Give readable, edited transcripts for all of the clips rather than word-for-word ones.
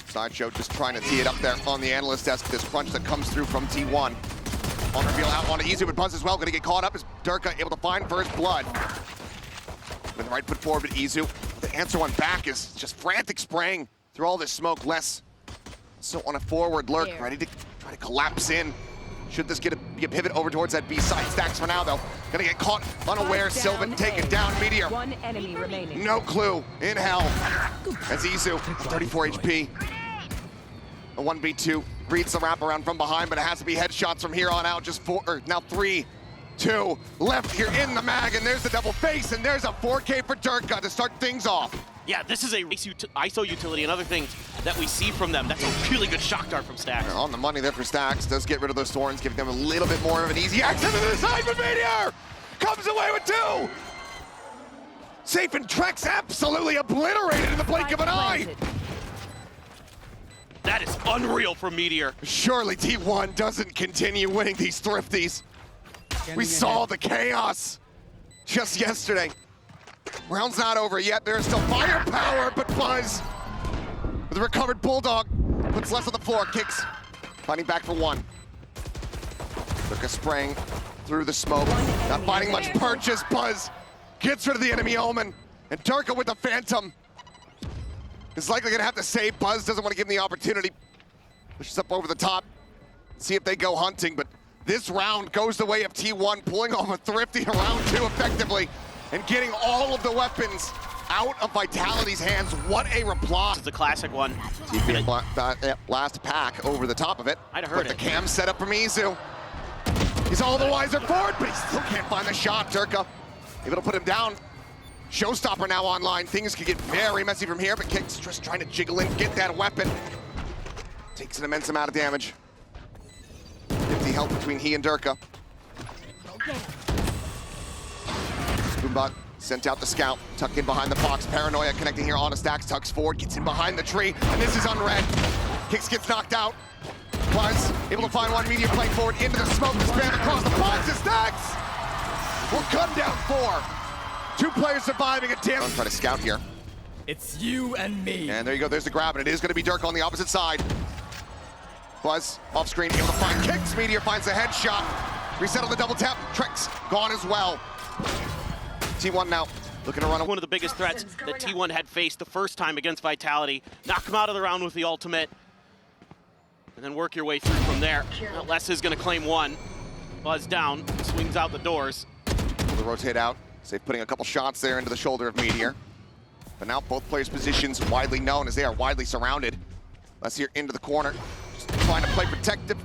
Sideshow just trying to tee it up there on the analyst desk. This crunch that comes through from T1. On reveal out on Izu, but Buzz as well. Gonna get caught up as Durka able to find first blood. With the right foot forward, but Izu, the answer one back is just frantic spraying through all this smoke. Less so on a forward lurk, ready to try to collapse in. Should this be a pivot over towards that B side? Stacks for now though. Gonna get caught unaware. Sylvan taken down. Meteor. One enemy remaining. No clue. In hell. As Izu, 34 HP. A 1v2 reads the wraparound from behind, but it has to be headshots from here on out. Just now 3, 2 left here in the mag, and there's the double face, and there's a 4K for Durka to start things off. Yeah, this is a ISO utility and other things that we see from them. That's a really good shock dart from Stacks. On the money there for Stacks. Does get rid of those thorns, giving them a little bit more of an easy access to the side, but Meteor comes away with 2. Safe and Trex absolutely obliterated in the blink of an eye. That is unreal from Meteor. Surely T1 doesn't continue winning these thrifties. We saw the chaos just yesterday. Round's not over yet. There's still firepower, but Buzz, with a recovered Bulldog, puts less on the floor, kicks, finding back for 1. Durka spraying through the smoke, not finding much purchase. Buzz gets rid of the enemy Omen, and Durka with the Phantom is likely gonna have to save. Buzz doesn't want to give him the opportunity. Pushes up over the top, see if they go hunting, but this round goes the way of T1, pulling off a thrifty in round 2 effectively, and getting all of the weapons out of Vitality's hands. What a reply. It's a classic one. TP last pack over the top of it. I'd have heard but it. The cam set up from Izu. He's all the wiser for it, but he still can't find the shot. Durka able to put him down. Showstopper now online. Things could get very messy from here, but Kicks just trying to jiggle in, get that weapon. Takes an immense amount of damage. 50 health between he and Durka. Boombot sent out the scout, tucked in behind the box. Paranoia connecting here on a Stacks, tucks forward, gets in behind the tree, and this is unread. Kicks gets knocked out. Buzz able to find one. Meteor playing forward into the smoke, the span across the box. Stacks will cut down 4. 2 players surviving a damn. Try to scout here. It's you and me. And there you go, there's the grab, and it is going to be Durka on the opposite side. Buzz off screen, able to find Kicks. Meteor finds a headshot. Reset on the double tap. Trex gone as well. T1 now looking to run away. One of the biggest threats that T1 had faced the first time against Vitality. Knock him out of the round with the ultimate, and then work your way through from there. Les is going to claim 1. Buzz down, swings out the doors. Able to rotate out. Safe putting a couple shots there into the shoulder of Meteor. But now both players' positions widely known as they are widely surrounded. Les here into the corner. Just trying to play protective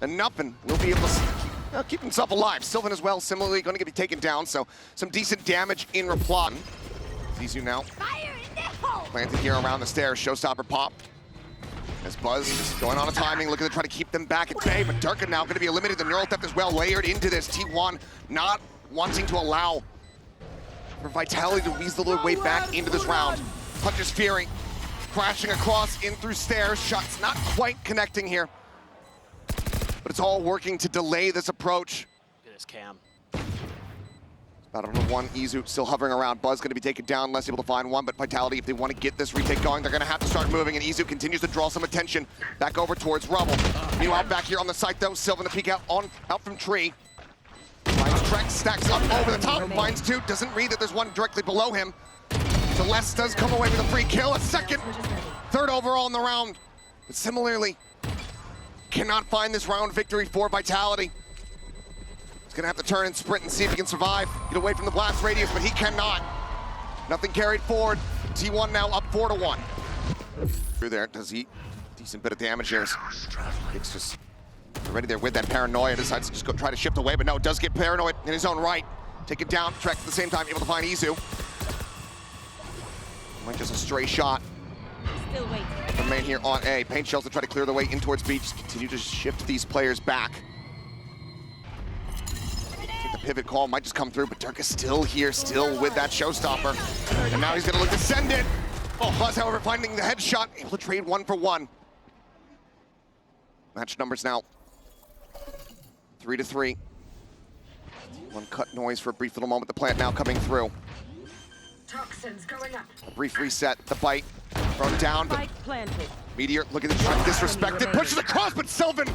enough, and we'll be able to keep himself alive. Sylvan as well, similarly going to get taken down, so some decent damage in reply. Izu now planted here around the stairs. Showstopper pop. As Buzz just going on a timing, looking to try to keep them back at bay, but Durka now going to be eliminated. The neural theft is well layered into this. T1 not wanting to allow for Vitality to weasel their way back into this round. Hunter's Fury crashing across in through stairs. Shots not quite connecting here, but it's all working to delay this approach. Look at this cam. Battle number 1, Izu still hovering around. Buzz going to be taken down, less able to find 1, but Vitality, if they want to get this retake going, they're going to have to start moving, and Izu continues to draw some attention back over towards Rubble. Meanwhile, back here on the site though, Sylvan to peek out from tree. Finds Trex, stacks up over the top, finds 2, doesn't read that there's 1 directly below him. So Les does come away with a free kill, a second, 3rd overall in the round. But similarly, cannot find this round victory for Vitality. He's gonna have to turn and sprint and see if he can survive, get away from the blast radius, but he cannot. Nothing carried forward. T1 now up 4-1. Through there, does he? Decent bit of damage here. It's just ready there with that Paranoia, decides to just go try to shift away, but no, does get Paranoid in his own right. Take it down, Trex at the same time, able to find Izu. Like just a stray shot. Still waiting. Remain here on A. Paint shells to try to clear the way in towards B. Just continue to shift these players back. I think the pivot call might just come through, but Durka's still here, still with that showstopper. And now he's gonna look to send it. Buzz, however, finding the headshot, able to trade 1 for 1. Match numbers now 3-3. 1 cut noise for a brief little moment. The plant now coming through. Toxins going up. A brief reset, the bite, thrown down, but Spike planted. Meteor looking to try to disrespect it, pushes across, but Sylvan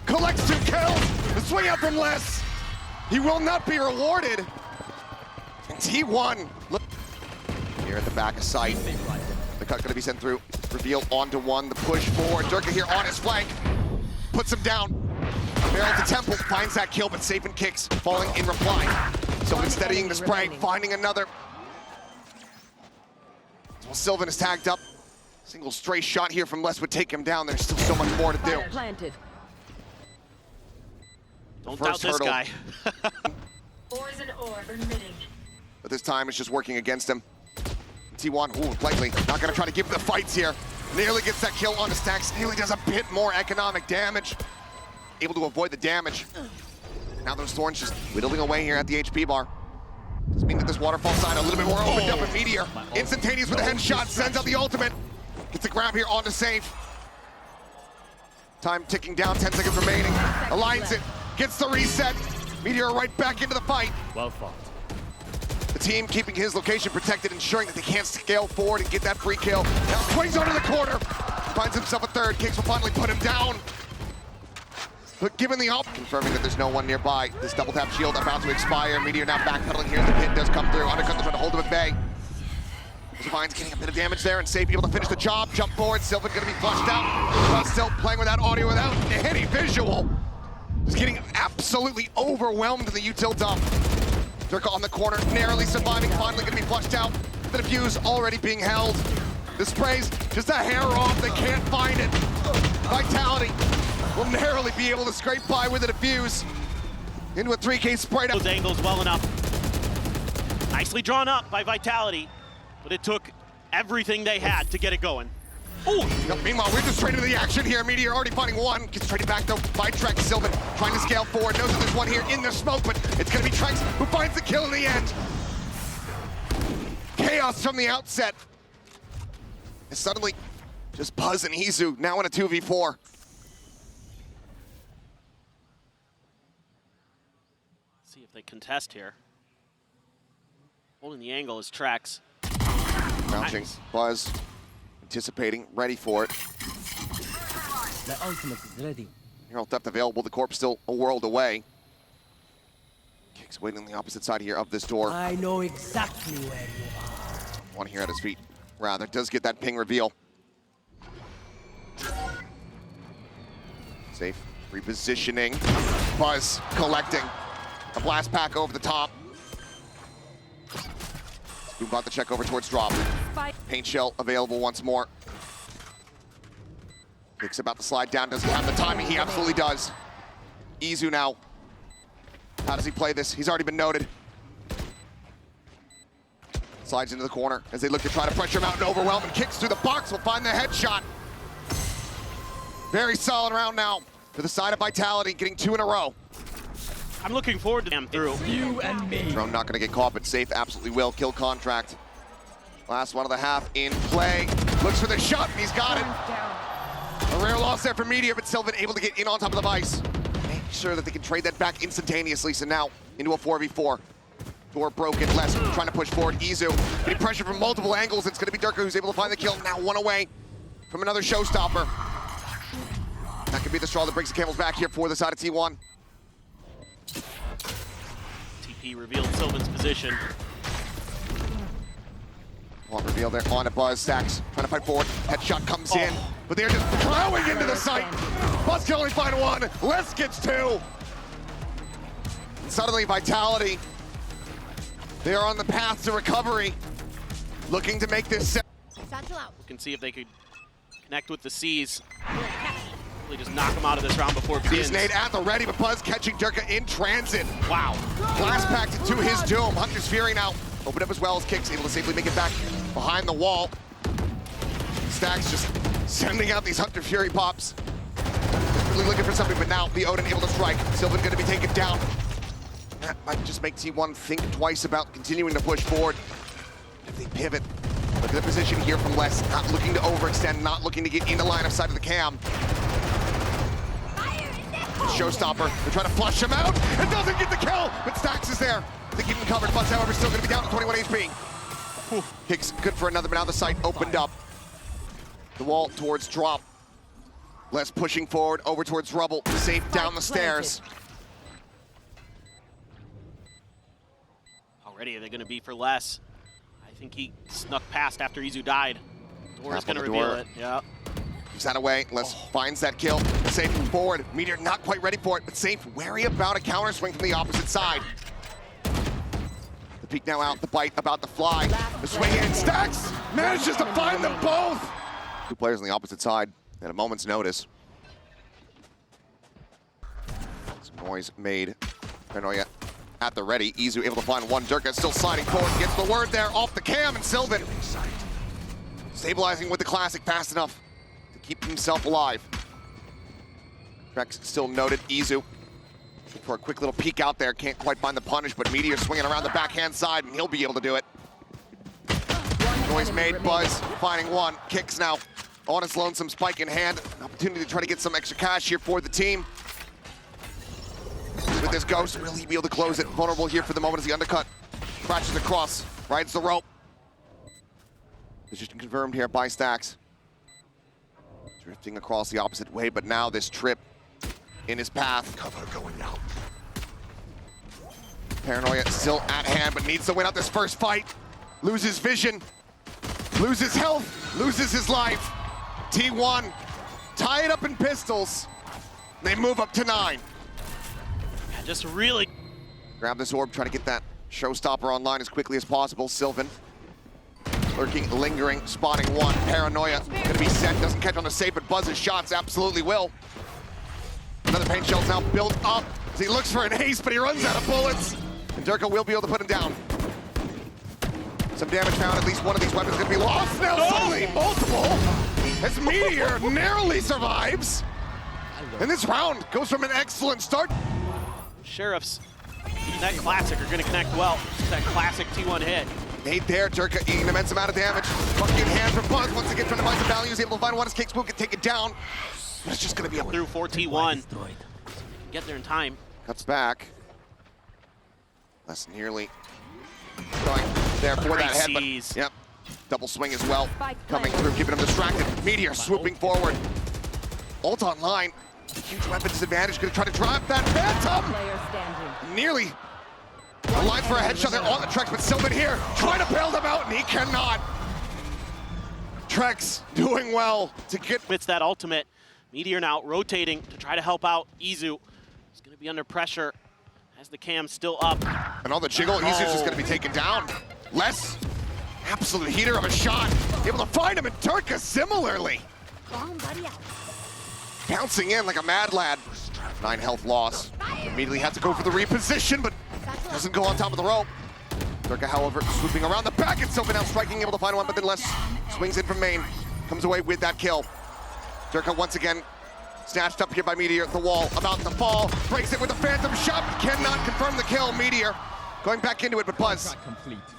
collects 2 kills. The swing out from Les. He will not be rewarded. And T1, look here at the back of sight. The cut gonna be sent through. Reveal onto 1, the push forward. Durka here on his flank, puts him down. Barrel to Temple, finds that kill, but safe and kicks, falling in reply. Sylvan steadying the spray, finding another. Well, Sylvan is tagged up. Single stray shot here from Les would take him down. There's still so much more to do. Spike planted. Don't First doubt this hurdle. guy. Poison orb emitting. But this time it's just working against him. T1, ooh, likely not gonna try to give him the fights here. Nearly gets that kill on the stacks. Nearly does a bit more economic damage. Able to avoid the damage. Now those thorns just whittling away here at the HP bar. Does mean that this waterfall side a little bit more opened up, and Meteor instantaneous with a headshot, sends out the ultimate. Gets a grab here onto safe. Time ticking down, 10 seconds remaining. Aligns it, gets the reset. Meteor right back into the fight. Well fought. The team keeping his location protected, ensuring that they can't scale forward and get that free kill. Now swings onto the corner. Finds himself a third. Kicks will finally put him down. But given the confirming that there's no one nearby, this double tap shield about to expire. Meteor now backpedaling here as the pit does come through. Undercut trying to hold him at bay. Divine's getting a bit of damage there, and Safe able to finish the job. Jump forward, Sylvan gonna be flushed out. But still playing without audio, without any visual. Just getting absolutely overwhelmed in the util dump. Durka on the corner, narrowly surviving, finally gonna be flushed out. The defuse already being held. The spray's just a hair off, they can't find it. Vitality will narrowly be able to scrape by with the defuse. Into a 3K spray. Those angles well enough. Nicely drawn up by Vitality, but it took everything they had to get it going. Ooh. Meanwhile, we're just straight into the action here. Meteor already finding 1. Gets traded back though by Trex. Sylvan trying to scale forward. Knows that there's 1 here in the smoke, but it's gonna be Trex who finds the kill in the end. Chaos from the outset. And suddenly, just Buzz and Izu now in a 2v4. See if they contest here. Holding the angle is Trex. Crouching, Buzz anticipating, ready for it. The ultimate is ready. Hero depth available, the corpse still a world away. Kicks waiting on the opposite side here of this door. I know exactly where you are. 1 here at his feet. Rather, does get that ping reveal. Safe, repositioning. Buzz collecting. A blast pack over the top. Boom bought the check over towards drop. Paint shell available once more. Kicks about to slide down. Does he have the timing? He absolutely does. Izu now. How does he play this? He's already been noted. Slides into the corner as they look to try to pressure him out and overwhelm him. Kicks through the box, will find the headshot. Very solid round now for the side of Vitality, getting 2 in a row. I'm looking forward to them through. You and me. Drone not gonna get caught, but Safe absolutely will. Kill contract. Last 1 of the half in play. Looks for the shot, and he's got it. A rare loss there for Meteor, but Sylvan able to get in on top of the vice. Make sure that they can trade that back instantaneously, so now into a 4v4. Door broken, Les trying to push forward. Izu getting pressure from multiple angles. It's gonna be Durka who's able to find the kill. Now 1 away from another showstopper. That could be the straw that breaks the camel's back here for the side of T1. TP revealed Sylvan's position. Long reveal there on a Buzz. Stacks trying to fight forward. Headshot comes in, but they're just plowing into the site. Buzz can only find 1. Les gets 2. And suddenly Vitality, they are on the path to recovery, looking to make this set. Satchel out. We can see if they could connect with the C's. Really just knock them out of this round before it begins. He's Nate at the ready, but Buzz catching Durka in transit. Wow. Blast packed to his doom. Hunter's Fury now opened up as well as Kicks, able to safely make it back behind the wall. Stacks just sending out these Hunter Fury pops. Really looking for something, but now the Odin able to strike. Sylvan gonna be taken down. That might just make T1 think twice about continuing to push forward. If they pivot, look at the position here from Les. Not looking to overextend, not looking to get into line of sight of the cam. Showstopper, they're trying to flush him out. It doesn't get the kill, but Stacks is there to keep him covered. Buzz, however, still gonna be down to 21 HP. Kicks good for another, but now the site opened up. The wall towards drop. Les pushing forward over towards rubble. Safe down the stairs. Already they're going to be for less. I think he snuck past after Izu died. Door's going to reveal it. Yeah. Keeps that away. Les finds that kill. Safe forward. Meteor not quite ready for it, but Safe wary about a counter swing from the opposite side. The peek now out. The bite about to fly. The swing in. Stacks manages to find them both. Two players on the opposite side at a moment's notice. Some noise made. Paranoia at the ready. Izu able to find one. Durka still sliding forward. Gets the word there off the cam, and Sylvan stabilizing with the classic fast enough to keep himself alive. Trex still noted. Izu for a quick little peek out there. Can't quite find the punish, but Meteor swinging around the backhand side, and he'll be able to do it. Noise made. Buzz finding one. Kicks now on his lonesome, spike in hand. An opportunity to try to get some extra cash here for the team. With this ghost, will he be able to close it? Vulnerable here for the moment as the undercut crashes across, rides the rope. Position confirmed here by Stacks. Drifting across the opposite way, but now this trip in his path. Cover going out. Paranoia still at hand, but needs to win out this first fight. Loses vision, loses health, loses his life. T1 tie it up in pistols. They move up to 9. Yeah, just really. Grab this orb, try to get that showstopper online as quickly as possible. Sylvan lurking, lingering, spotting one. Paranoia gonna be set, doesn't catch on the safe, but Buzz's shots absolutely will. Another paint shell's now built up as he looks for an ace, but he runs out of bullets. And Durka will be able to put him down. Some damage found, at least one of these weapons gonna be lost. Now suddenly multiple, as Meteor narrowly survives. And this round goes from an excellent start. Sheriffs, that classic are going to connect well. That classic T1 hit. 8 there, Durka eating an immense amount of damage. Fucking hand for Buzz, once again trying to find some value. He's able to find one as Cake Spook can take it down. But it's just gonna be a through 4 T1. Get there in time. Cuts back. Less nearly going there for that head, but yep. Double swing as well. Coming through, keeping him distracted. Meteor swooping forward. Ult online. Huge weapon disadvantage, gonna try to drop that Phantom! Player standing. Nearly aligns for a headshot there on the Trex, but Sylvan here, trying to bail them out, and he cannot. Trex doing well to get... It's that ultimate. Meteor now rotating to try to help out Izu. He's gonna be under pressure as the cam's still up. And all the jiggle, Izu's just gonna be taken down. Less absolute heater of a shot. Able to find him, and Durka similarly. Bouncing in like a mad lad. 9 health loss. Immediately had to go for the reposition, but doesn't go on top of the rope. Durka, however, swooping around the back, and Sylvan now striking, able to find one, but then Les swings in from main. Comes away with that kill. Durka once again snatched up here by Meteor. The wall about to fall. Breaks it with a phantom shot, but cannot confirm the kill. Meteor going back into it, but Buzz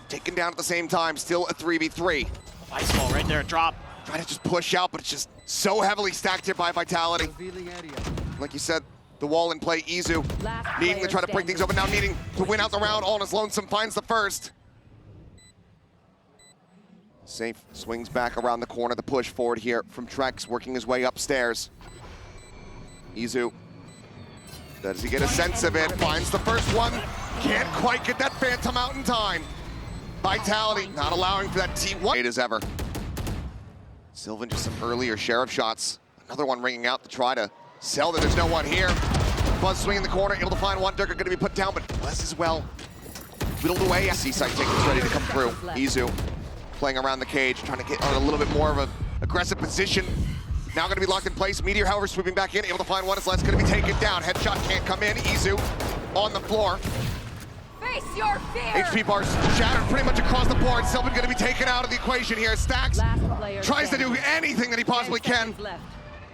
taken down at the same time. Still a 3v3. Ice ball right there, drop. Trying to just push out, but it's just so heavily stacked here by Vitality. Like you said, the wall in play. Izu needing to try to break things open, now needing to win out the round all on his lonesome, finds the first. Safe swings back around the corner, the push forward here from Trex, working his way upstairs. Izu, does he get a sense of it? Finds the first one, can't quite get that Phantom out in time. Vitality not allowing for that T1 as ever. Sylvan just some earlier Sheriff shots. Another one ringing out to try to sell that there's no one here. Buzz swinging the corner, able to find one. Durka gonna be put down, but Bless as well. Whittled away. Seaside tickets ready to come through. Izu playing around the cage, trying to get on a little bit more of an aggressive position. Now gonna be locked in place. Meteor, however, swooping back in, able to find one as Les gonna be taken down. Headshot can't come in. Izu on the floor. Face your fear. HP bars shattered pretty much across the board. Sylvan gonna be taken out of the equation here. Stacks tries to do anything that he possibly can, but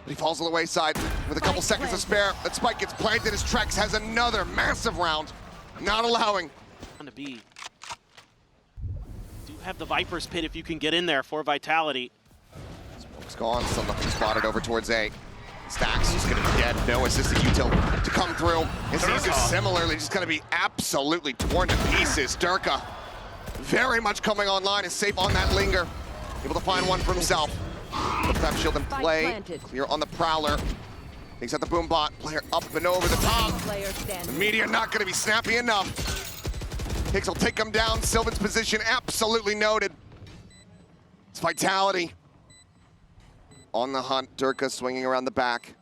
he falls on the wayside with a couple seconds to spare. That spike gets planted as Trex has another massive round, not allowing. On the B. Do have the Viper's Pit if you can get in there for Vitality. Smoke's gone, still nothing spotted over towards A. Stacks just gonna be dead, no assisted util to come through. And Izu similarly just gonna be absolutely torn to pieces. Durka very much coming online, is safe on that linger. Able to find one for himself. Looks to have shield in play. Clear on the Prowler. Takes out the boom bot. Player up and over the top. Player standing. Meteor not going to be snappy enough. Hicks will take him down. Sylvan's position absolutely noted. It's Vitality. On the hunt. Durka swinging around the back.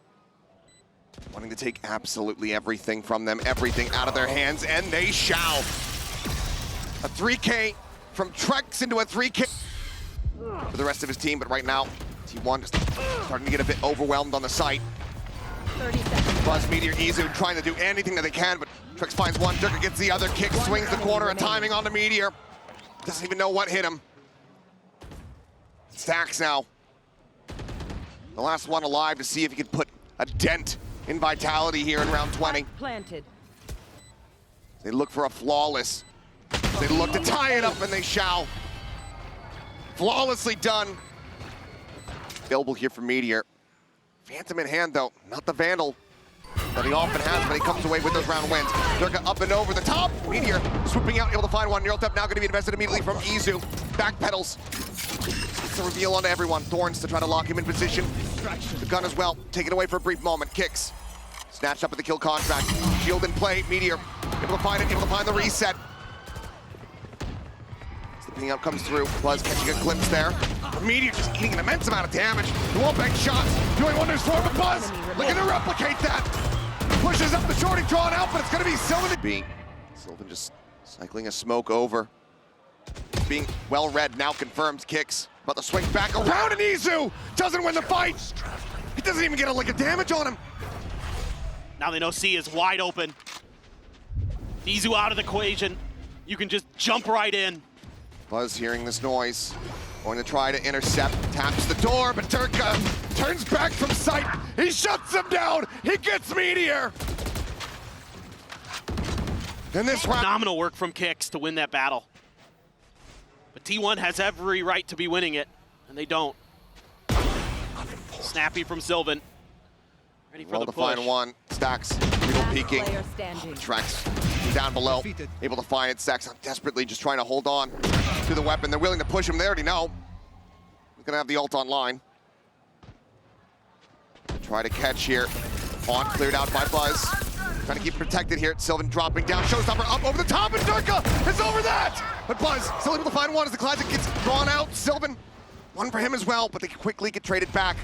Wanting to take absolutely everything from them. Everything out of their hands. And they shall. A 3K from Trex into a 3K for the rest of his team. But right now, T1 just starting to get a bit overwhelmed on the site. 30 seconds. Buzz, Meteor, Izu trying to do anything that they can, but Trex finds one, Durka gets the other, kick, swings the corner, a timing on the Meteor. Doesn't even know what hit him. Stacks now. The last one alive to see if he can put a dent in Vitality here in round 20. Planted. They look for a flawless. They look to tie it up, and they shall. Flawlessly done. Available here for Meteor. Phantom in hand, though, not the Vandal that he often has, but he comes away with those round wins. Durka up and over the top. Meteor swooping out, able to find one. Neural Tap now going to be invested immediately from Izu. Backpedals. It's a reveal onto everyone. Thorns to try to lock him in position. The gun as well. Take it away for a brief moment. Kicks. Snatched up at the kill contract. Shield in play. Meteor able to find it, able to find the reset. As the ping up comes through. Buzz catching a glimpse there. Meteor just eating an immense amount of damage. The wall bank shots doing wonders for him, but Buzz looking to replicate that. Pushes up the shorty, drawn out, but it's going to be Sylvan. Sylvan just cycling a smoke over. Being well read, now confirms kicks. About to swing back around, and Izu doesn't win the fight. He doesn't even get a lick of damage on him. Now they know C is wide open. Izu out of the equation. You can just jump right in. Buzz hearing this noise. Going to try to intercept, taps the door, but Durka turns back from sight. He shuts him down. He gets Meteor. And this round. Phenomenal work from Kicks to win that battle. But T1 has every right to be winning it, and they don't. Snappy from Sylvan. Ready for Roll the to push. find one. Stacks, middle peeking. Player standing. Tracks down below. Able to find it. Stacks desperately just trying to hold on to the weapon. They're willing to push him. They already know. He's gonna have the ult online. Try to catch here. On cleared out by Buzz. Trying to keep protected here. Sylvan dropping down. Showstopper up over the top, and Durka is over that! But Buzz still able to find one as the Classic gets drawn out. Sylvan, one for him as well, but they quickly get traded back.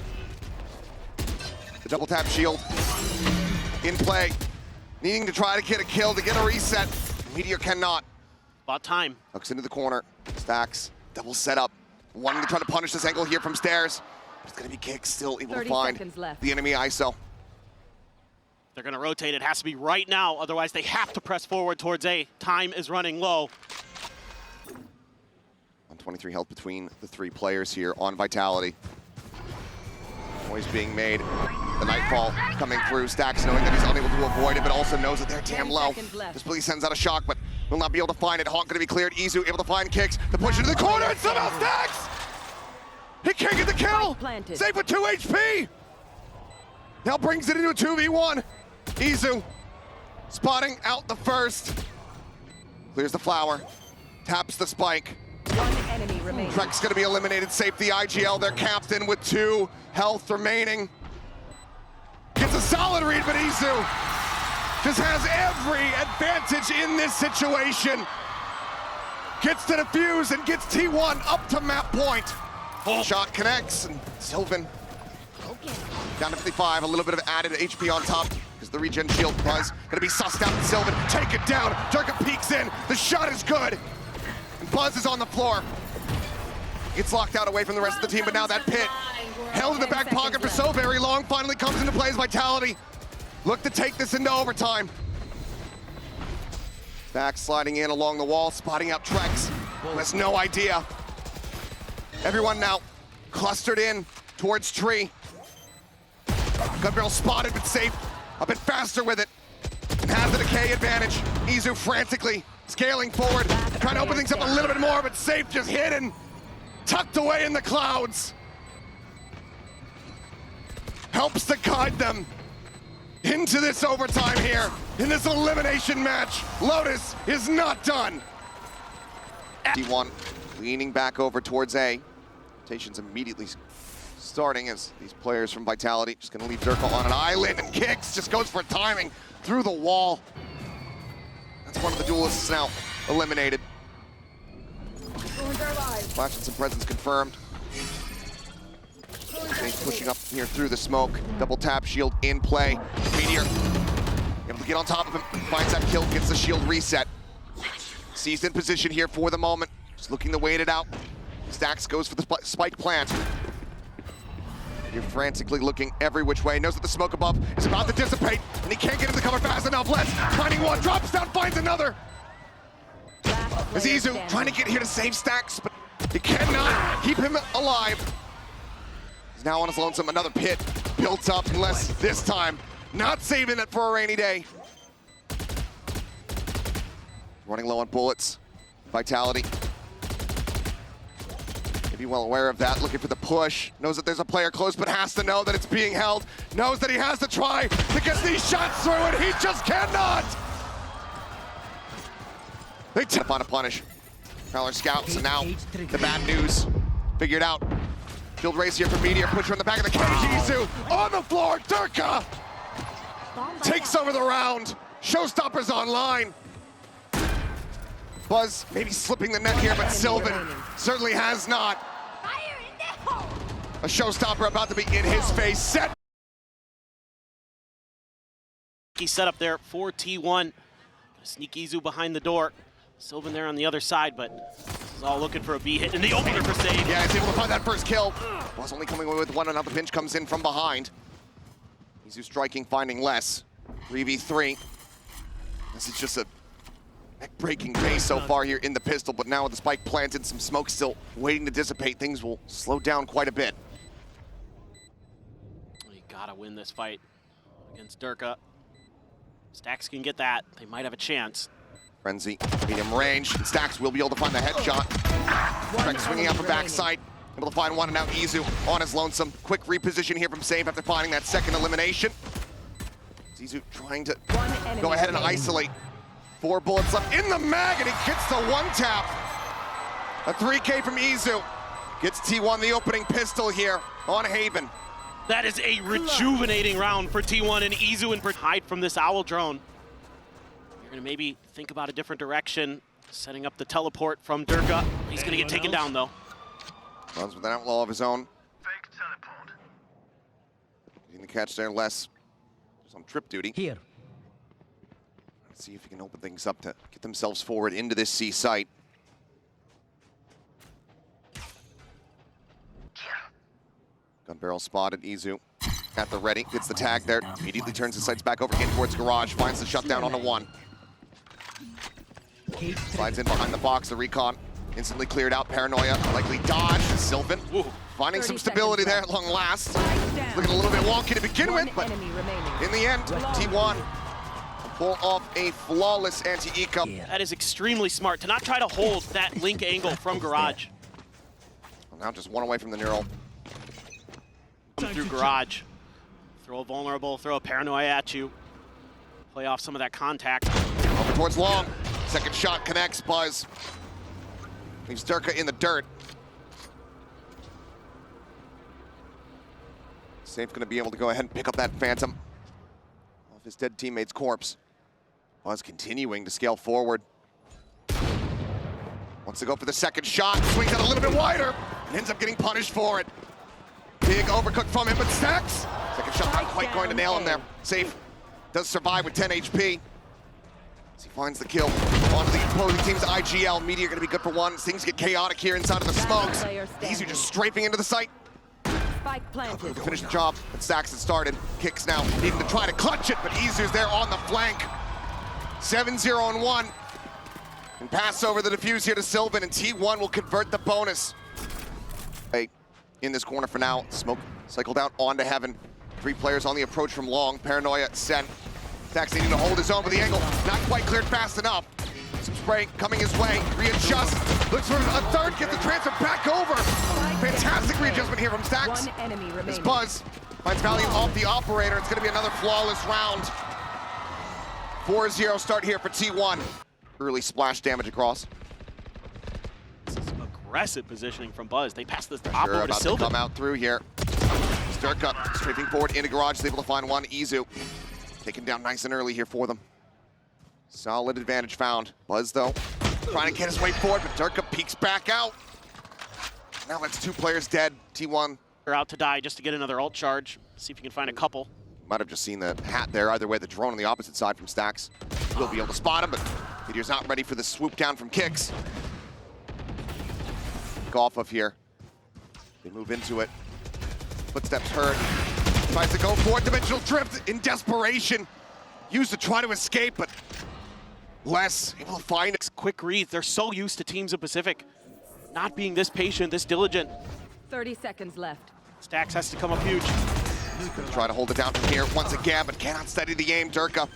The double tap shield in play. Needing to try to get a kill to get a reset. Meteor cannot. About time. Hooks into the corner. Stacks. Double setup. Wanting to try to punish this angle here from stairs. It's going to be Kick still able to 30 find seconds left. the enemy ISO. They're going to rotate. It has to be right now. Otherwise, they have to press forward towards A. Time is running low. 123 health between the three players here on Vitality. Noise being made. The Nightfall coming through. Stacks knowing that he's unable to avoid it, but also knows that they're damn 10 low. seconds left. This police sends out a shock, but will not be able to find it. Hawk going to be cleared. Izu able to find Kicks. The push into the corner, and somehow Stacks! He can't get the kill! Planted. Safe with 2 HP! Now brings it into a 2v1. Izu spotting out the first. Clears the flower. Taps the spike. One enemy remaining. Trek's gonna be eliminated. Safe the IGL, their captain with 2 health remaining. Gets a solid read, but Izu just has every advantage in this situation. Gets to defuse and gets T1 up to map point. Shot connects, and Sylvan down to 55, a little bit of added HP on top because the regen shield. Buzz gonna be sussed out, and Sylvan take it down. Durka peeks in, the shot is good. And Buzz is on the floor. Gets locked out away from the rest of the team, but now that pit held in the back pocket for so very long finally comes into play as Vitality look to take this into overtime. Back sliding in along the wall, spotting out Trex, who has no idea. Everyone now clustered in towards tree. Gun barrel spotted, but safe. A bit faster with it. And has the decay advantage. Izu frantically scaling forward, trying to open things up a little bit more, but safe just hidden. Tucked away in the clouds. Helps to guide them into this overtime here, in this elimination match. Lotus is not done. T1 leaning back over towards A. Rotation's immediately starting as these players from Vitality just gonna leave Durkle on an island, and Kicks just goes for timing through the wall. That's one of the duelists now eliminated. Flash and some presence confirmed. He's pushing up here through the smoke. Double tap, shield in play. Meteor able to get on top of him, finds that kill, gets the shield reset. Seized in position here for the moment, just looking to wait it out. Stax goes for the spike plant. You're frantically looking every which way. Knows that the smoke above is about to dissipate, and he can't get into cover fast enough. Let's finding one, drops down, finds another. As Izu trying to get here to save Stax, but he cannot keep him alive. He's now on his lonesome. Another pit built up, unless this time not saving it for a rainy day. Running low on bullets. Vitality. Maybe well aware of that, looking for the push. Knows that there's a player close, but has to know that it's being held. Knows that he has to try to get these shots through, and he just cannot! They tip on a punish. Prowler scouts, and now the bad news figured out. Field race here for Meteor, pusher in the back of the cage. Izu on the floor, Durka takes over the round. Showstoppers online. Buzz maybe slipping the net here, but Sylvan certainly has not. A showstopper about to be in his face. Set. He set up there for T1. Gonna sneak Izu behind the door. Sylvan there on the other side, but this is all looking for a B hit in the opener for save. Yeah, he's able to find that first kill. Buzz only coming away with one, and now the pinch comes in from behind. Izu striking, finding less. 3v3. This is just a neck-breaking pace so far here in the pistol, but now with the spike planted, some smoke still waiting to dissipate, things will slow down quite a bit. You gotta win this fight against Durka. Stax can get that. They might have a chance. Frenzy, medium range. And Stax will be able to find the headshot. Trek swinging out from backside. Able to find one, and now Izu on his lonesome. Quick reposition here from Save after finding that second elimination. Izu trying to go ahead and isolate. 4 bullets left in the mag, and he gets the one tap. A 3K from Izu. Gets T1 the opening pistol here on Haven. That is a rejuvenating round for T1 and Izu and hide from this owl drone. You're gonna maybe think about a different direction, setting up the teleport from Durka. He's gonna get taken down though. Runs with an outlaw of his own. Fake teleport. Getting the catch there, less. He's on trip duty. Here. Let's see if he can open things up to get themselves forward into this C site. Gun barrel spotted. Izu at the ready, gets the tag there, immediately turns his sights back over in towards Garage, finds the shutdown on the 1. Slides in behind the box, the recon instantly cleared out. Paranoia likely dodge. Sylvan finding some stability there at long last. Looking a little bit wonky to begin with, but in the end, T1 pull off a flawless anti-eco. That is extremely smart to not try to hold that link angle from Garage. Well, now just one away from the neural. Through Garage. Throw a vulnerable, throw a paranoia at you. Play off some of that contact. Over towards long. Second shot connects. Buzz leaves Durka in the dirt. Safe gonna be able to go ahead and pick up that Phantom off his dead teammate's corpse. Buzz continuing to scale forward. Wants to go for the second shot, swings out a little bit wider, and ends up getting punished for it. Big overcook from him, but Stax. Second shot not quite going to nail him there. Safe does survive with 10 HP. As he finds the kill onto the opposing team's IGL. Meteor gonna be good for 1. Things get chaotic here inside of the smokes. Izu just strafing into the site. Spike planted. To finish the job, but Stax had started. Kicks now, needing to try to clutch it, but Izu's there on the flank. 7-0 and 1. And pass over the defuse here to Sylvan, and T1 will convert the bonus. Hey, in this corner for now. Smoke cycled out onto Heaven. 3 players on the approach from long. Paranoia sent. Stax needing to hold his own, but the angle not quite cleared fast enough. Some spray coming his way. Readjust. Looks for a third. Gets the transfer back over. Fantastic readjustment here from Stax. One enemy As remaining. Buzz finds value off the operator. It's going to be another flawless round. 4-0 start here for T1. Early splash damage across. aggressive positioning from Buzz. They pass this top Pressure over to about to Sylvan. come out through here. Sturka strafing forward into garage, is able to find one. Izu taken down nice and early here for them. Solid advantage found. Buzz, though, trying to get his way forward, but Durka peeks back out. Now that's 2 players dead. T1 They're out to die just to get another ult charge. See if you can find a couple. might have just seen the hat there. Either way, the drone on the opposite side from Stacks will be able to spot him, but Meteor's not ready for the swoop down from Kicks. Go off of here. They move into it. Footsteps heard. Tries to go for it. Dimensional drift in desperation. Used to try to escape, but less able to find it. Quick reads. They're so used to teams of Pacific not being this patient, this diligent. 30 seconds left. Stacks has to come up huge. Try to hold it down from here once again, but cannot steady the aim. Durka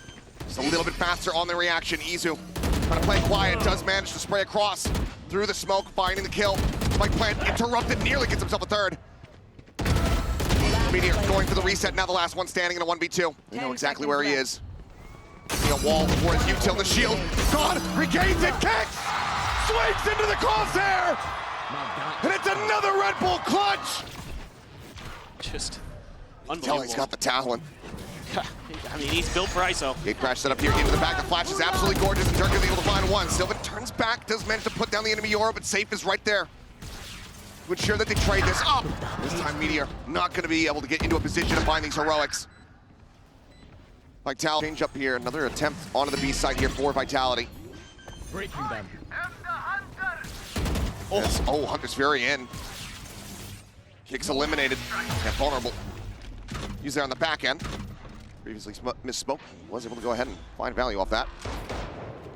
just a little bit faster on the reaction. Izu trying to play quiet, does manage to spray across through the smoke, finding the kill. Spike plant interrupted, nearly gets himself a third. Meteor going for the reset, now the last one standing in a 1v2. They know exactly where he is. See a wall for his util, the shield. Gone, regains it, Kicks! Swings into the crosshair! And it's another Red Bull clutch! Just Tell unbelievable. he's got the talent. I mean, he's built for ISO. Gate crash set up here into the back. The flash is absolutely gorgeous, and Durka's able to find one. Sylvan turns back, does manage to put down the enemy aura, but Safe is right there to ensure that they trade this up. This time, Meteor not going to be able to get into a position to find these heroics. Vitality change up here. Another attempt onto the B side here for Vitality. Breaking them. Oh, yes. Oh, Hunter's Fury in. Kicks eliminated. And vulnerable. He's there on the back end. Previously misspoke. Was able to go ahead and find value off that.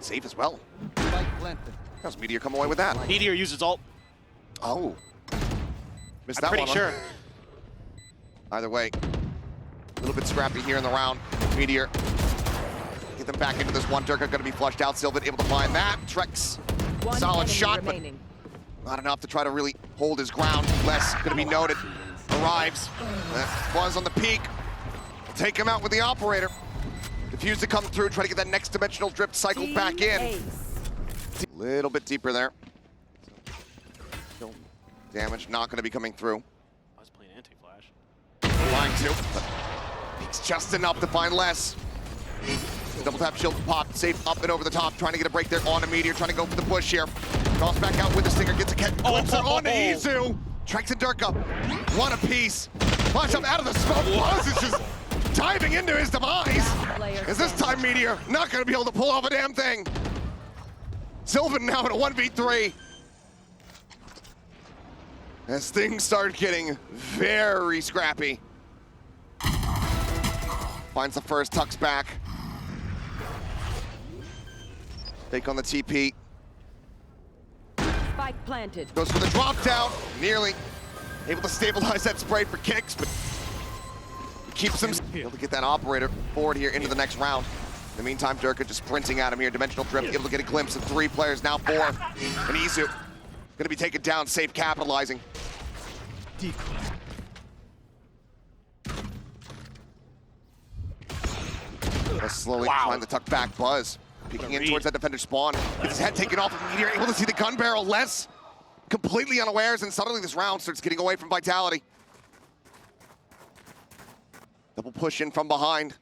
Safe as well. How's Meteor come away with that? Meteor uses ult. Oh. Missed I'm that pretty one. sure. Either way, a little bit scrappy here in the round. Meteor get them back into this one. Durka going to be flushed out. Sylvan able to find that. Trex, One solid enemy shot, remaining. but not enough to try to really hold his ground. Less going to be noted. Arrives. That was on the peak. Take him out with the operator. Diffuse to come through. Try to get that next dimensional drift cycled back in. Ace. A little bit deeper there. Kill damage not going to be coming through. I was playing anti-flash. Trying to, but it's just enough to find less. Double tap shield pop, Safe up and over the top, trying to get a break there on a Meteor, trying to go for the push here. Toss back out with the stinger, gets a glimpse on to Izu. Trex and Durka, one apiece. Flash up out of the smoke. Buzz is just diving into his demise. As this time Meteor not going to be able to pull off a damn thing. Sylvan now in a 1v3. As things start getting very scrappy. Finds the first, tucks back. Take on the TP. Spike planted. Goes for the drop down. Nearly able to stabilize that spray for Kicks, but keeps him able to get that operator forward here into the next round. In the meantime, Durka just sprinting at him here. Dimensional drift, able to get a glimpse of 3 players, now 4. And Izu gonna be taken down, Safe capitalizing. Slowly trying to tuck back. Buzz peeking in towards that defender spawn. Gets his head taken off of Meteor, able to see the gun barrel. Less completely unawares, and suddenly this round starts getting away from Vitality. Double push in from behind.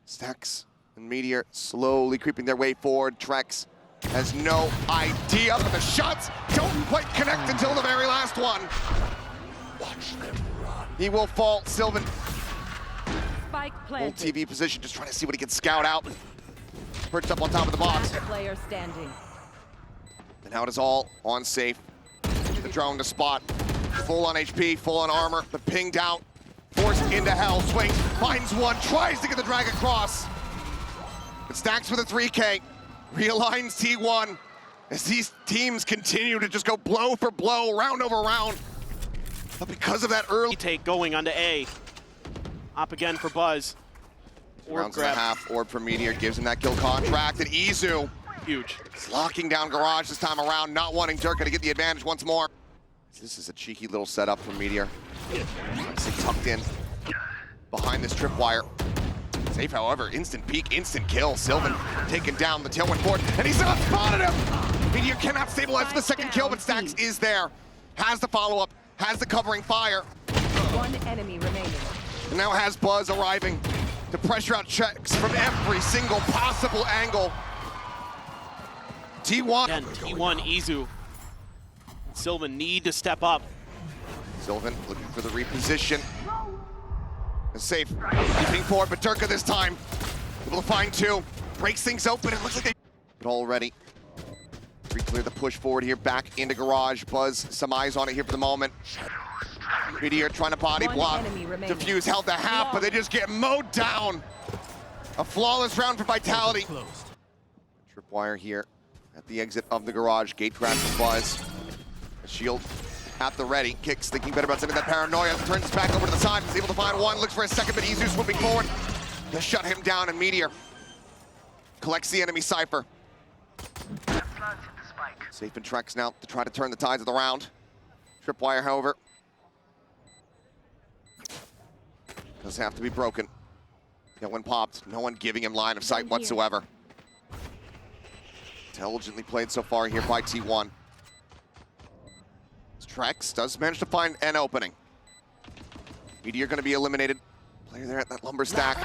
Stacks and Meteor slowly creeping their way forward. Trex has no idea, but the shots don't quite connect until the very last one. Watch them run. He will fall. Sylvan, Spike old planted. TV position, just trying to see what he can scout out. Perched up on top of the box. Last player standing. And now it is all on Safe. The drone to spot. Full on HP, full on armor, but pinged out. Forced into hell, swings, finds one, tries to get the drag across. It Stacks with a 3K, realigns T1 as these teams continue to just go blow for blow, round over round. But because of that early Take going onto A. Up again for Buzz. Orb rounds and a grab. half, Orb for Meteor gives him that kill contract, and Izu Huge. is locking down Garage this time around, not wanting Durka to get the advantage once more. This is a cheeky little setup for Meteor. Nicely tucked in behind this tripwire. He's Safe, however, instant peek, instant kill. Sylvan taking down the tailwind forward, and he's not spotted him! Meteor cannot stabilize for the second kill, but Stacks is there. Has the follow-up, has the covering fire. One enemy remaining. And now has Buzz arriving to pressure out checks from every single possible angle. T1. Again, T1, Izu. Sylvan need to step up. Sylvan looking for the reposition. Safe, leaping forward, but Durka this time able to find two. Breaks things open, it looks like they... But already, clear the push forward here, back into garage. Buzz, some eyes on it here for the moment. Meteor trying to body block. Diffuse held the half, but they just get mowed down. A flawless round for Vitality. Tripwire here at the exit of the garage. Gate grab for Buzz. A shield at the ready. Kicks, thinking better about sending that paranoia. Turns back over to the side. Is able to find one. Looks for a second, but Izu swooping forward to shut him down. And Meteor collects the enemy Cypher. Safe and Trex now to try to turn the tides of the round. Tripwire, however, does have to be broken. When popped, no one giving him line of sight whatsoever. Intelligently played so far here by T1. Trex does manage to find an opening. Meteor going to be eliminated. Player there at that lumber stack,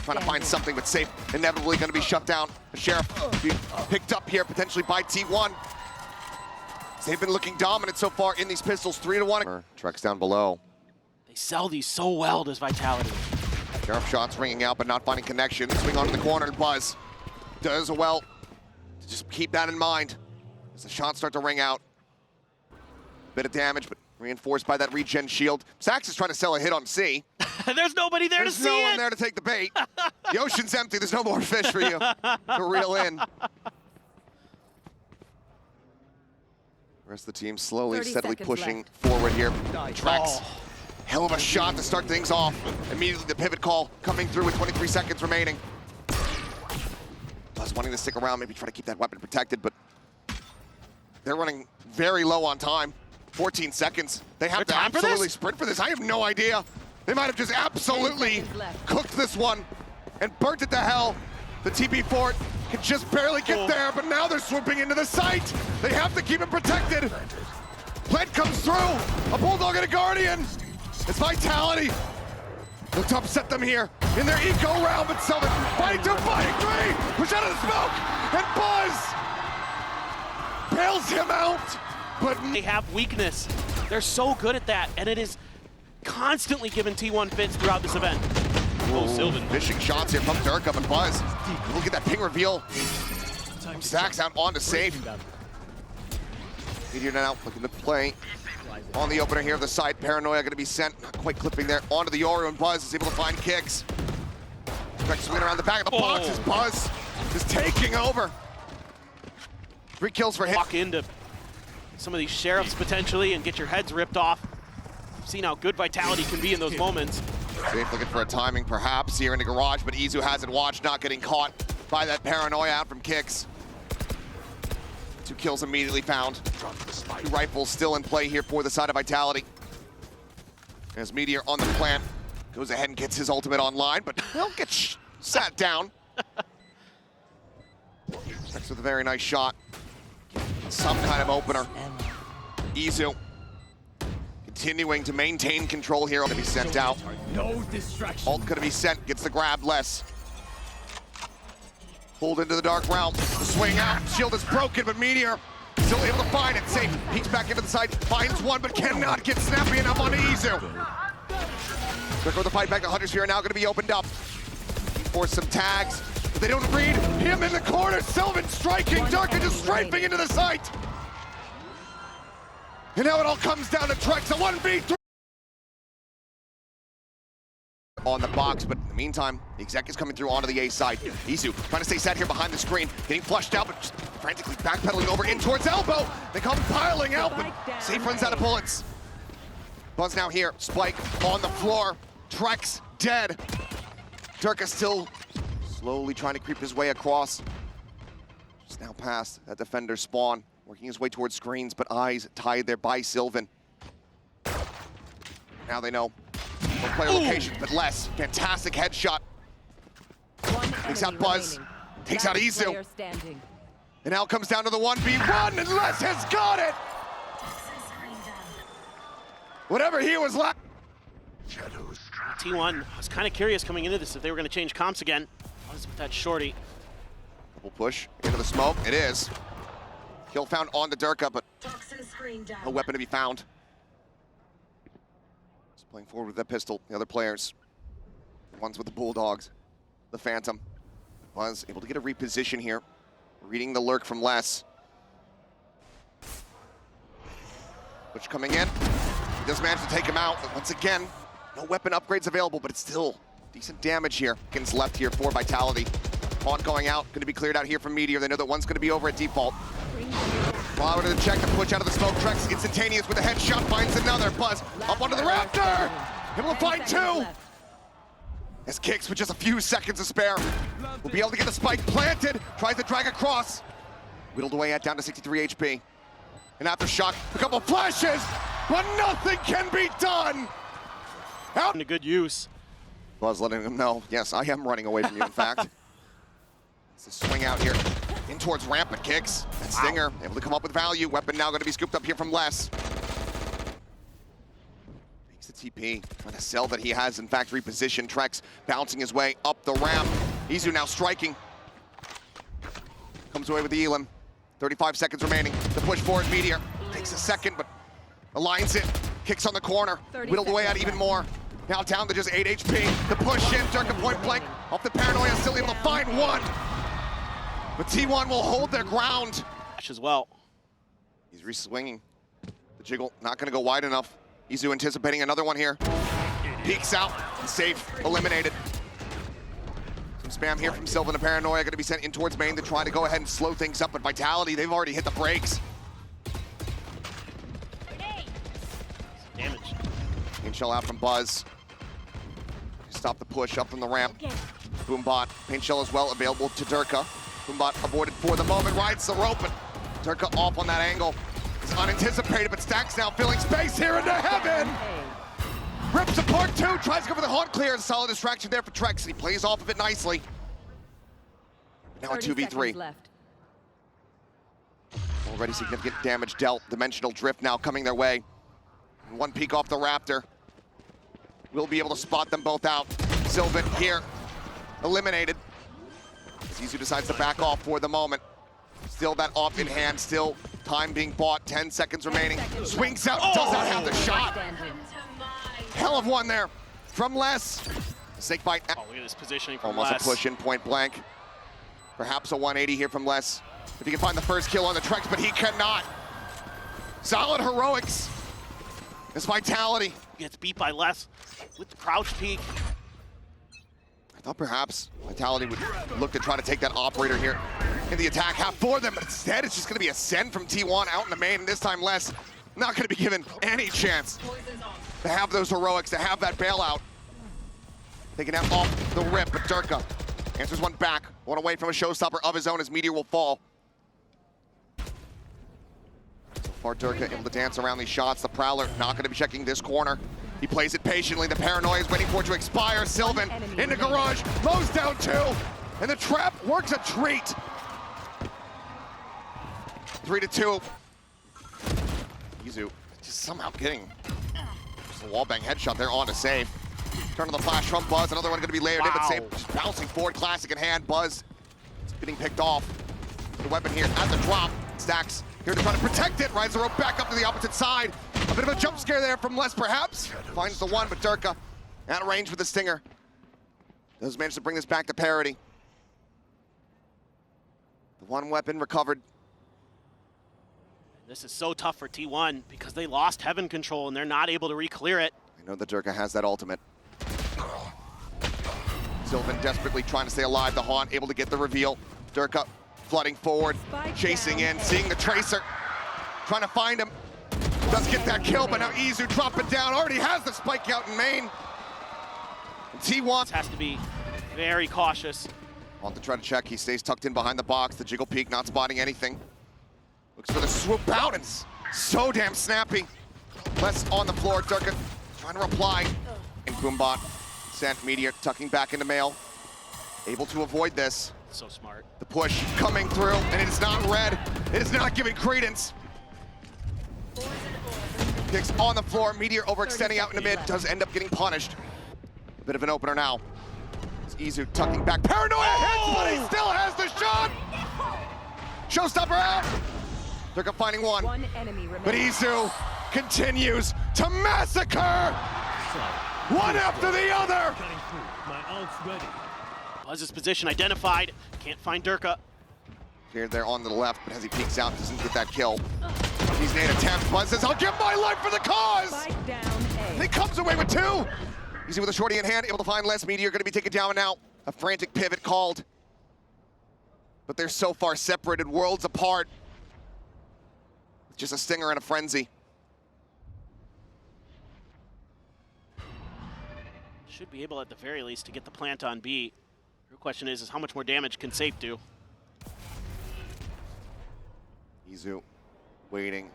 trying to find something, but Safe inevitably going to be shut down. The Sheriff picked up here potentially by T1. They've been looking dominant so far in these pistols, 3-1. Trex down below. They sell these so well, does Vitality. Sheriff shots ringing out, but not finding connection. Swing onto the corner, and Buzz does well to just keep that in mind as the shots start to ring out. Bit of damage, but reinforced by that regen shield. Sax is trying to sell a hit on C. There's nobody there to see it. There's no one there to take the bait. The ocean's empty. There's no more fish for you to reel in. The rest of the team slowly, steadily pushing forward here. Trex, hell of a shot to start things off. Immediately the pivot call coming through with 23 seconds remaining. Buzz wanting to stick around, maybe try to keep that weapon protected, but they're running very low on time. 14 seconds. They have to absolutely sprint for this. I have no idea. They might have just absolutely cooked this one and burnt it to hell. The TP fort can just barely get there, but now they're swooping into the site. They have to keep it protected. Plant comes through. A Bulldog and a Guardian. It's Vitality. Look to upset them here in their eco round, but Sylvan fighting 2, fighting 3. Push out of the smoke, and Buzz bails him out. But they have weakness. They're so good at that, and it is constantly giving T1 fits throughout this event. Oh, Sylvan. Fishing shots here from Durka, but Buzz. Look at that ping reveal. Stacks out onto Safe. Meteor now looking to play on the opener here of the side. Paranoia going to be sent, not quite clipping there, onto the Yoru, and Buzz is able to find kicks. Trex swinging around the back of the box as Buzz is taking over. 3 kills for him. Walk into some of these Sheriffs potentially and get your heads ripped off. Seen how good Vitality can be in those moments. Safe looking for a timing perhaps here in the garage, but Izu has it watched, not getting caught by that Paranoia out from kicks. 2 kills immediately found. 2 rifles still in play here for the side of Vitality. As Meteor on the plant goes ahead and gets his ultimate online, but he'll get sat down. Next with a very nice shot. Some kind of opener. Izu continuing to maintain control here. Gonna be sent out. No distraction. Ult gonna be sent, gets the grab less. Pulled into the dark realm. The swing out, shield is broken, but Meteor still able to find it. Safe, peeks back into the side, finds one, but cannot get snappy enough on Izu. Quick with the fight back, the Hunters here are now gonna be opened up. For some tags, but they don't read him in the corner. Sylvan striking, Durka just strafing into the site. And now it all comes down to Trex, a 1v3. On the box, but in the meantime, the exec is coming through onto the A side. Izu trying to stay sat here behind the screen, getting flushed out, but just frantically backpedaling over in towards elbow. They come piling out, but Safe runs out of bullets. Buzz now here, Spike on the floor, Trex dead. Durka still slowly trying to creep his way across. Just now past that defender spawn, working his way towards screens, but eyes tied there by Sylvan. Now they know. Player location, but less. Fantastic headshot. Takes enemy out Buzz. remaining. Takes out Last Izu. player standing. And now it comes down to the 1v1, and Les has got it! Whatever he was like. T1 was kind of curious coming into this if they were going to change comps again. Was with that shorty. Double push into the smoke. It is. Kill found on the Durka, but Toxin screen down. no weapon to be found. Just playing forward with that pistol. The other players. The ones with the Bulldogs. The Phantom. Buzz able to get a reposition here. Reading the lurk from Les. Butch coming in. He does manage to take him out, but once again, no weapon upgrades available, but it's still decent damage here. Kins left here for Vitality. Haunt going out, going to be cleared out here from Meteor. They know that one's going to be over at default. Flower to the check to push out of the smoke. Trex instantaneous with a headshot, finds another. Buzz up onto the Raptor! Able to find two! As Kicks with just a few seconds to spare. Will be able to get the spike planted. Tries to drag across. Whittled away at down to 63 HP. And aftershock, a couple flashes, but nothing can be done! Out! Into good use. Buzz letting him know, yes, I am running away from you, in fact. It's a swing out here. In towards Rampant Kicks. And Stinger able to come up with value. Weapon now going to be scooped up here from Les. Makes the TP. Trying to sell that he has, in fact, repositioned. Trex bouncing his way up the ramp. Izu now striking. Comes away with the Elam. 35 seconds remaining. The push forward, Meteor. Takes a second, but aligns it. Kicks on the corner. Whittled away out even more. Now down to just 8 HP. The push in, Durka point blank. Off the paranoia, still able to find one. But T1 will hold their ground. As well. He's re-swinging. The jiggle not going to go wide enough. Izu anticipating another one here. Peeks out. Safe. Eliminated. Some spam here from Sylvan and Paranoia. Going to be sent in towards main to try to go ahead and slow things up. But Vitality, they've already hit the brakes. Damage. Game shell out from Buzz. Stop the push up from the ramp. Boombot. Paint shell as well available to Durka. Boombot aborted for the moment. Rides the rope, but Durka off on that angle. It's unanticipated, but Stacks now filling space here into heaven. Rips apart two. Tries to go for the haunt clear. Solid distraction there for Trex, and he plays off of it nicely. Now a 2v3. Left. Already significant damage dealt. Dimensional drift now coming their way. And one peek off the Raptor. We'll be able to spot them both out. Sylvan here, eliminated. As Izu decides to back off for the moment. Still that off in hand, still time being bought, 10 seconds remaining. Swings out, does not have the shot. Hell of one there from Les. Snake bite. Oh, look at this positioning from Almost Les. a push in point blank. Perhaps a 180 here from Les. If he can find the first kill on the Trex, but he cannot. Solid heroics. It's Vitality. Gets beat by Les with the crouch peek. I thought perhaps Vitality would look to try to take that operator here in the attack half for them, but instead it's just going to be a send from T1 out in the main, and this time Les not going to be given any chance to have those heroics, to have that bailout. They can have off the rip, but Durka answers one back, one away from a showstopper of his own as Meteor will fall. So far, Durka able to dance around these shots. The Prowler not going to be checking this corner. He plays it patiently. The Paranoia is waiting for it to expire. Sylvan in the garage, mows down two, and the trap works a treat. 3-2. Izu just somehow getting just a wallbang headshot there on to save. Turn on the flash from Buzz. Another one going to be layered in, but save. Just bouncing forward, classic in hand. Buzz is getting picked off. The weapon here at the drop. Stacks here to try to protect it. Rides the rope back up to the opposite side. A bit of a jump scare there from Les, perhaps. Finds the one, but Durka out of range with the Stinger. Does manage to bring this back to parity. The one weapon recovered. This is so tough for T1 because they lost Heaven control and they're not able to re-clear it. I know that Durka has that ultimate. Sylvan desperately trying to stay alive. The Haunt able to get the reveal. Durka flooding forward, chasing in, seeing the Tracer, trying to find him. Does get that kill, but now Izu dropping down. Already has the spike out in main. And T1 Has to be very cautious. on to try to check. He stays tucked in behind the box. The jiggle peek not spotting anything. Looks for the swoop out, and so damn snappy. Les on the floor. Durka trying to reply. And Boombot sent Meteor tucking back into mail. Able to avoid this. So smart. The push coming through, and it is not red. It is not giving credence. Picks on the floor. Meteor overextending out in the mid. Does end up getting punished. A bit of an opener now. It's Izu tucking back. Paranoia hits, but he still has the shot. Showstopper out. They're finding one. One enemy remaining. But Izu continues to massacre. One after the other. My ult's ready. Buzz's position identified. Can't find Durka. Here, they're on the left, but as he peeks out, doesn't get that kill. He's made attempts. Buzz says, I'll give my life for the cause! Spike down And A. he comes away with two! Easy with a shorty in hand, able to find less. Meteor going to be taken down now. A frantic pivot called. But they're so far separated, worlds apart. Just a stinger and a frenzy. Should be able at the very least to get the plant on B. The question is how much more damage can Safe do? Izu waiting,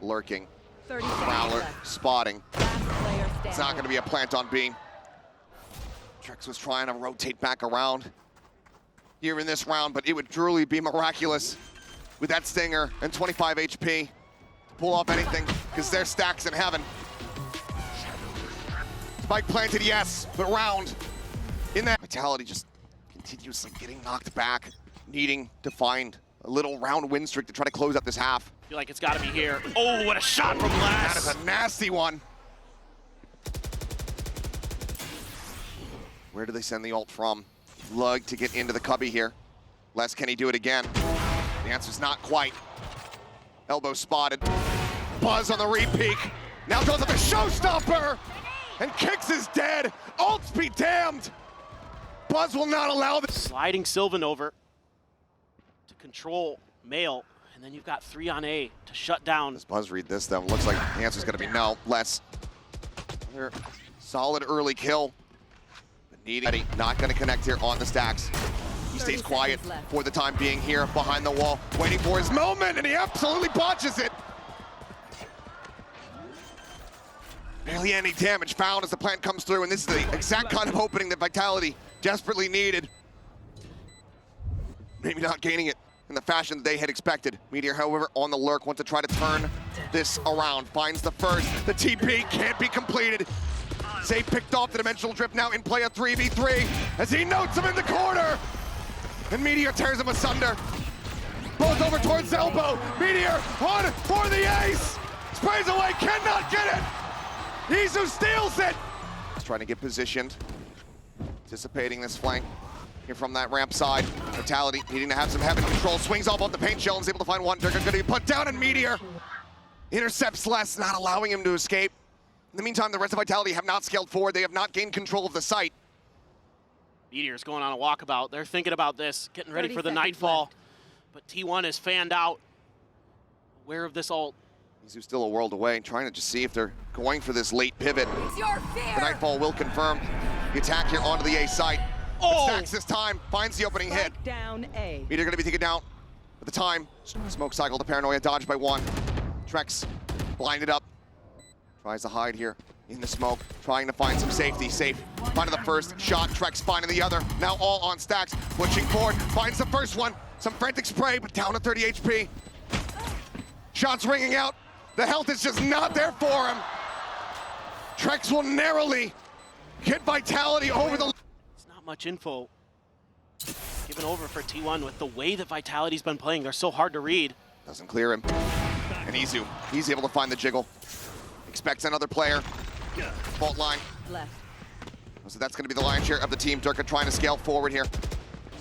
lurking. 30 seconds Prowler left. spotting. Last player standing. It's not going to be a plant on B. Trex was trying to rotate back around here in this round, but it would truly be miraculous with that stinger and 25 HP to pull off anything, because there's stacks in heaven. Spike planted, yes, but round in that. Vitality just continuously getting knocked back, needing to find a little round win streak to try to close out this half. Feel like it's got to be here. Oh, what a shot from That is Les! a nasty one. Where do they send the ult from? Lug to get into the cubby here. Les, can he do it again? The answer's not quite. Elbow spotted. Buzz on the re-peek. Now goes up the showstopper! And kicks is dead. Ults be damned! Buzz will not allow this. Sliding Sylvan over to control Mail, and then you've got 3 on A to shut down. Does Buzz read this though? Looks like the answer's gonna be no. Les. Another solid early kill. But needing. Not gonna connect here on the stacks. He 30 stays quiet seconds left. for the time being here behind the wall, waiting for his moment, and he absolutely botches it. Barely any damage found as the plant comes through, and this is the exact kind of opening that Vitality desperately needed. Maybe not gaining it in the fashion that they had expected. Meteor, however, on the lurk, wants to try to turn this around. Finds the first. The TP can't be completed. Safe picked off the dimensional drift, now in play a 3v3 as he notes him in the corner. And Meteor tears him asunder. Both over towards elbow. Meteor on for the ace. Sprays away, cannot get it. Izu steals it. He's trying to get positioned. Anticipating this flank here from that ramp side. Vitality needing to have some heaven control. Swings off the paint shell and is able to find one. They're going to be put down, and Meteor intercepts Les, not allowing him to escape. In the meantime, the rest of Vitality have not scaled forward. They have not gained control of the site. Meteor's going on a walkabout. They're thinking about this, getting ready 30 for the seconds nightfall. left. But T1 is fanned out. Aware of this ult. Izu's still a world away, trying to just see if they're going for this late pivot. The Nightfall will confirm the attack here onto the A site. Oh! Stacks this time, finds the opening hit. Spike down A. Meteor gonna be taken down at the time. Smoke cycle to Paranoia, dodged by one. Trex blinded up. Tries to hide here in the smoke, trying to find some safety. Safe, finding the first shot, Trex finding the other. Now all on stacks, pushing forward, finds the first one. Some frantic spray, but down to 30 HP. Shots ringing out. The health is just not there for him. Trex will narrowly hit Vitality over the... It's not much info given over for T1 with the way that Vitality's been playing. They're so hard to read. Doesn't clear him. And Izu, he's able to find the jiggle. Expects another player. Fault line. Left. So that's going to be the lion's share of the team. Durka trying to scale forward here.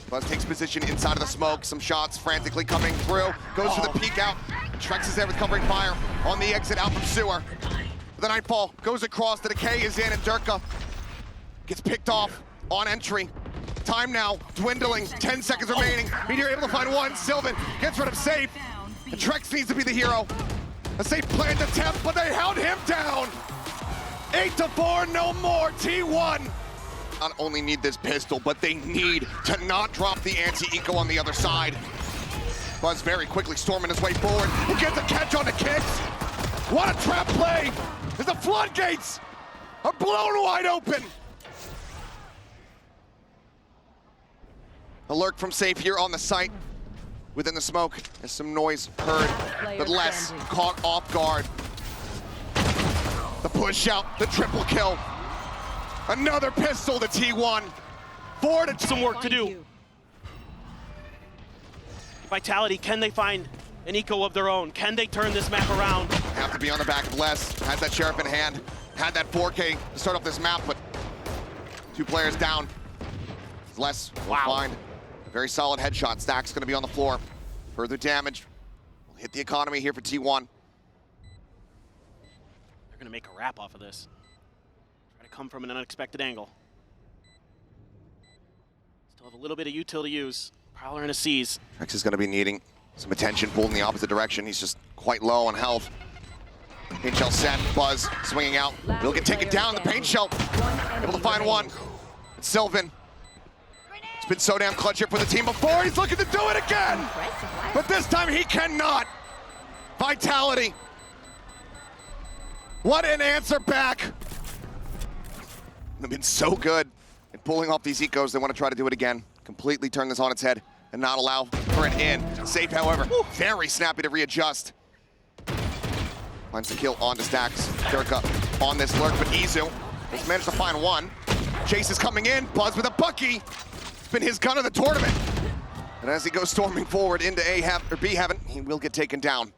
Buzz takes position inside of the smoke. Some shots frantically coming through. Goes for the peek out. Trex is there with covering fire on the exit out from sewer. The Nightfall goes across. The decay is in, and Durka gets picked off on entry. Time now dwindling. 10 seconds remaining. Meteor able to find one. Sylvan gets rid of Safe. And Trex needs to be the hero. A Safe planned attempt, but they held him down. 8-4, no more. T1 not only need this pistol, but they need to not drop the anti-eco on the other side. Buzz very quickly storming his way forward. He gets a catch on the kicks. What a trap play! As the floodgates are blown wide open. A lurk from Safe here on the site. Within the smoke, there's some noise heard, but less caught off guard. The push out, the triple kill. Another pistol to T1. 4 to Some work to do. Vitality, can they find an eco of their own? Can they turn this map around? Have to be on the back of Les. Has that sheriff in hand. Had that 4K to start off this map, but 2 players down. Les will find a very solid headshot. Stack's gonna be on the floor. Further damage will hit the economy here for T1. They're gonna make a wrap off of this. Try to come from an unexpected angle. Still have a little bit of util to use. Prowler and a C's. Trex is gonna be needing some attention pulled in the opposite direction. He's just quite low on health. Paint shell set, Buzz swinging out. Will get taken down, the paint shell. Able to find one. It's Sylvan. It's been so damn clutch here for the team before. He's looking to do it again. But this time he cannot. Vitality. What an answer back. They've been so good at pulling off these ecos. They want to try to do it again. Completely turn this on its head and not allow for an in. Safe, however, very snappy to readjust. Finds the kill onto Stacks. Durka on this lurk, but Izu has managed to find one. Chase is coming in. Buzz with a Bucky. It's been his gun of the tournament. And as he goes storming forward into B heaven, he will get taken down.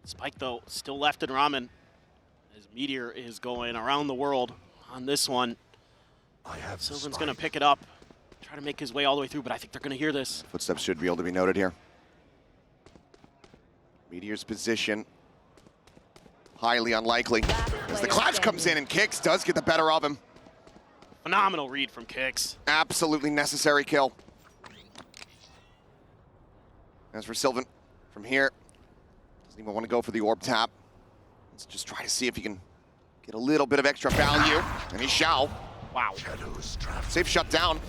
Spike, though, still left in Ramen. As Meteor is going around the world on this one. Sylvan's going to pick it up, try to make his way all the way through, but I think they're going to hear this. Footsteps should be able to be noted here. Meteor's position, highly unlikely. As the clash comes in and Kicks does get the better of him. Phenomenal read from Kicks. Absolutely necessary kill. As for Sylvan, from here, doesn't even want to go for the orb tap. Let's just try to see if he can get a little bit of extra value, and he shall. Wow. Safe shut down.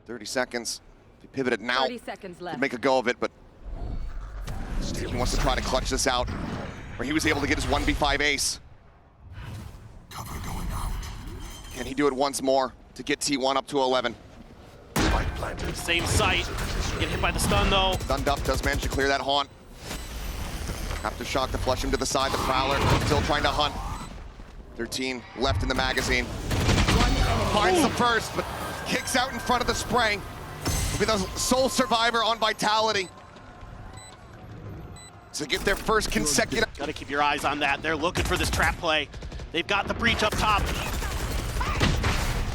30 seconds. If he pivoted now, 30 seconds left. could make a go of it, but he wants to try to clutch this out, where he was able to get his 1v5 ace. Cover going out. Can he do it once more to get T1 up to 11? Spike planted. Same site. Get hit by the stun, though. Stunned up, does manage to clear that haunt. Aftershock to flush him to the side. The Prowler still trying to hunt. 13 left in the magazine. Finds the first, but kicks out in front of the spray. Will be the sole survivor on Vitality to get their first consecutive. Got to keep your eyes on that. They're looking for this trap play. They've got the breach up top.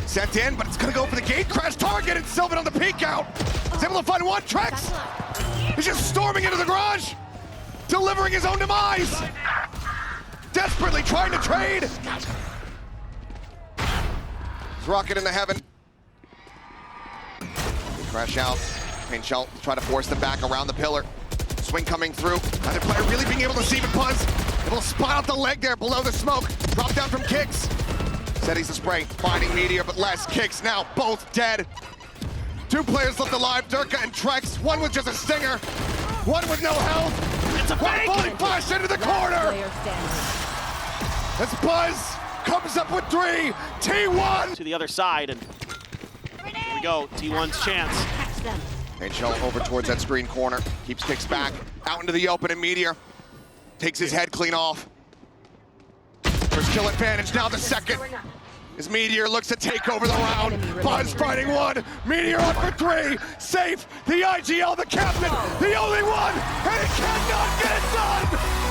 Sent in, but it's gonna go for the gate crash target, and Sylvan on the peek out. He's able to find one. Trex. He's just storming into the garage, delivering his own demise. Desperately trying to trade. He's rocket into heaven. They crash out. Paint shell try to force them back around the pillar. Swing coming through. Another player really being able to see the Buzz. Able to spot out the leg there below the smoke. Drop down from Kicks. Steadies the spray, finding Meteor, but less. Kicks now, both dead. 2 players left alive, Durka and Trex. One with just a stinger, one with no health. It's a One fake! fully flashed into the corner. Player standing. As Buzz comes up with 3, T1. To the other side, and here we go. T1's chance. And shell over towards that screen corner. Keeps Kicks back, out into the open, and Meteor takes his head clean off. First kill advantage, now the second. As Meteor looks to take over the round. Buzz fighting one, Meteor on for 3. Safe, the IGL, the captain, the only one, and he cannot get it done!